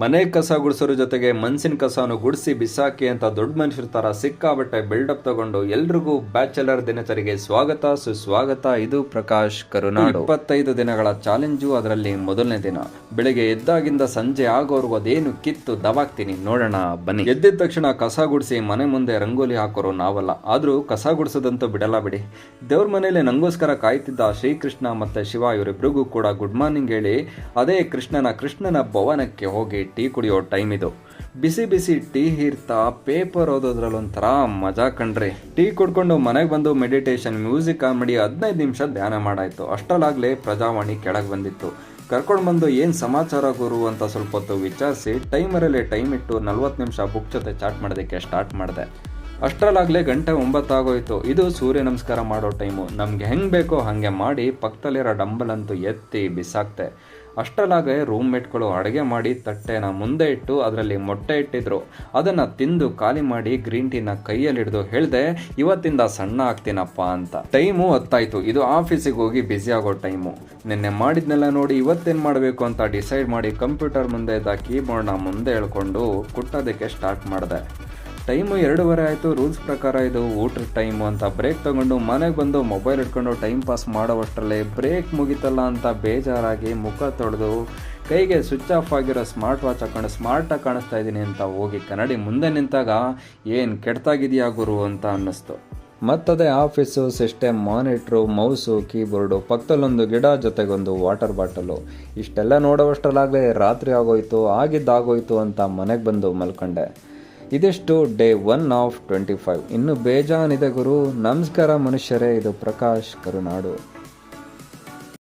ಮನೆ ಕಸ ಗುಡಿಸೋರ ಜೊತೆಗೆ ಮನ್ಸಿನ ಕಸನು ಗುಡಿಸಿ ಬಿಸಾಕಿ ಅಂತ ದೊಡ್ಡ ಮನುಷ್ಯರ ತರ ಸಿಕ್ಕಾಬಟ್ಟೆ ಬಿಲ್ಡಪ್ ತಗೊಂಡು ಎಲ್ರಿಗೂ ಬ್ಯಾಚಲರ್ ದಿನಚರಿಗೆ ಸ್ವಾಗತ ಸುಸ್ವಾಗತ. ಇದು ಪ್ರಕಾಶ್ ಕರುನಾಡು. 25 ದಿನಗಳ ಚಾಲೆಂಜು, ಅದರಲ್ಲಿ ಮೊದಲನೇ ದಿನ. ಬೆಳಿಗ್ಗೆ ಎದ್ದಾಗಿಂದ ಸಂಜೆ ಆಗೋರ್ಗು ಅದೇನು ಕಿತ್ತು ದವಾಗ್ತೀನಿ, ನೋಡೋಣ ಬನ್ನಿ. ಎದ್ದಿದ ತಕ್ಷಣ ಕಸ ಗುಡಿಸಿ ಮನೆ ಮುಂದೆ ರಂಗೋಲಿ ಹಾಕೋರು ನಾವಲ್ಲ, ಆದ್ರೂ ಕಸ ಗುಡಿಸೋದಂತೂ ಬಿಡಲ್ಲ ಬಿಡಿ. ದೇವ್ರ ಮನೇಲಿ ನಂಗೋಸ್ಕರ ಕಾಯ್ತಿದ್ದ ಶ್ರೀಕೃಷ್ಣ ಮತ್ತೆ ಶಿವ ಇವರಿಬ್ರಿಗೂ ಕೂಡ ಗುಡ್ ಮಾರ್ನಿಂಗ್ ಹೇಳಿ ಅದೇ ಕೃಷ್ಣನ ಭವನಕ್ಕೆ ಹೋಗಿ ಟೀ ಕುಡಿಯೋ ಟೈಮ್ ಇದು. ಬಿಸಿ ಬಿಸಿ ಟೀ ಹೀರ್ತಾ ಪೇಪರ್ ಓದೋದ್ರಲ್ಲೊಂಥರ ಮಜಾ ಕಣ್ರಿ. ಟೀ ಕುಡ್ಕೊಂಡು ಮನೆಗೆ ಬಂದು ಮೆಡಿಟೇಷನ್, ಮ್ಯೂಸಿಕ್ ಕಾಮಿಡಿ 15 ನಿಮಿಷ ಧ್ಯಾನ ಮಾಡಾಯ್ತು. ಅಷ್ಟಲ್ಲಾಗ್ಲೇ ಪ್ರಜಾವಾಣಿ ಕೆಳಗೆ ಬಂದಿತ್ತು. ಕರ್ಕೊಂಡು ಬಂದು ಏನು ಸಮಾಚಾರ ಗುರು ಅಂತ ಸ್ವಲ್ಪ ಹೊತ್ತು ವಿಚಾರಿಸಿ ಟೈಮರಲ್ಲೇ ಟೈಮ್ ಇಟ್ಟು 40 ನಿಮಿಷ ಬುಕ್ ಜೊತೆ ಚಾಟ್ ಮಾಡೋದಕ್ಕೆ ಸ್ಟಾರ್ಟ್ ಮಾಡಿದೆ. ಅಷ್ಟರಲ್ಲಾಗಲೇ ಗಂಟೆ 9 ಆಗೋಯ್ತು. ಇದು ಸೂರ್ಯ ನಮಸ್ಕಾರ ಮಾಡೋ ಟೈಮು. ನಮ್ಗೆ ಹೆಂಗೆ ಬೇಕೋ ಹಾಗೆ ಮಾಡಿ ಪಕ್ಕದಲ್ಲಿರೋ ಡಂಬಲ್ ಅಂತೂ ಎತ್ತಿ ಬಿಸಾಕ್ತೆ. ಅಷ್ಟರಲ್ಲಾಗೆ ರೂಮ್ ಮೇಟ್ಗಳು ಅಡುಗೆ ಮಾಡಿ ತಟ್ಟೆನ ಮುಂದೆ ಇಟ್ಟು ಅದರಲ್ಲಿ ಮೊಟ್ಟೆ ಇಟ್ಟಿದ್ರು. ಅದನ್ನು ತಿಂದು ಖಾಲಿ ಮಾಡಿ ಗ್ರೀನ್ ಟೀನ ಕೈಯಲ್ಲಿ ಹಿಡಿದು ಹೇಳಿದೆ, ಇವತ್ತಿಂದ ಸಣ್ಣ ಆಗ್ತೀನಪ್ಪ ಅಂತ. ಟೈಮು 10 ಆಯ್ತು. ಇದು ಆಫೀಸಿಗೆ ಹೋಗಿ ಬ್ಯುಸಿ ಆಗೋ ಟೈಮು. ನಿನ್ನೆ ಮಾಡಿದ್ನೆಲ್ಲ ನೋಡಿ ಇವತ್ತೇನು ಮಾಡಬೇಕು ಅಂತ ಡಿಸೈಡ್ ಮಾಡಿ ಕಂಪ್ಯೂಟರ್ ಮುಂದೆ ಇದ್ದ ಕೀಬೋರ್ಡ್ನ ಮುಂದೆ ಎಳ್ಕೊಂಡು ಕುಟ್ಟೋದಕ್ಕೆ ಸ್ಟಾರ್ಟ್ ಮಾಡಿದೆ. ಟೈಮು 2:30 ಆಯಿತು. ರೂಲ್ಸ್ ಪ್ರಕಾರ ಇದು ಊಟದ ಟೈಮು ಅಂತ ಬ್ರೇಕ್ ತಗೊಂಡು ಮನೆಗೆ ಬಂದು ಮೊಬೈಲ್ ಇಟ್ಕೊಂಡು ಟೈಮ್ ಪಾಸ್ ಮಾಡೋವಷ್ಟರಲ್ಲೇ ಬ್ರೇಕ್ ಮುಗಿತಲ್ಲ ಅಂತ ಬೇಜಾರಾಗಿ ಮುಖ ತೊಳೆದು ಕೈಗೆ ಸ್ವಿಚ್ ಆಫ್ ಆಗಿರೋ ಸ್ಮಾರ್ಟ್ ವಾಚ್ ಹಾಕೊಂಡು ಸ್ಮಾರ್ಟಾಗಿ ಕಾಣಿಸ್ತಾ ಇದ್ದೀನಿ ಅಂತ ಹೋಗಿ ಕನ್ನಡಿ ಮುಂದೆ ನಿಂತಾಗ ಏನು ಕೆಡ್ತಾಗಿದೆಯಾ ಗುರು ಅಂತ ಅನ್ನಿಸ್ತು. ಮತ್ತದೇ office, system, monitor, mouse, keyboard, ಪಕ್ಕದಲ್ಲೊಂದು ಗಿಡ, ಜೊತೆಗೊಂದು ವಾಟರ್ ಬಾಟಲು. ಇಷ್ಟೆಲ್ಲ ನೋಡೋವಷ್ಟರಲ್ಲಾಗಲೇ ರಾತ್ರಿ ಆಗೋಯ್ತು. ಆಗಿದ್ದಾಗೋಯ್ತು ಅಂತ ಮನೆಗೆ ಬಂದು ಮಲ್ಕೊಂಡೆ. ಇದಿಷ್ಟು ಡೇ 1 ಆಫ್ 25. ಇನ್ನು ಬೇಜಾನಿದೆ ಗುರು. ನಮಸ್ಕಾರ ಮನುಷ್ಯರೇ. ಇದು ಪ್ರಕಾಶ್ ಕರುನಾಡು.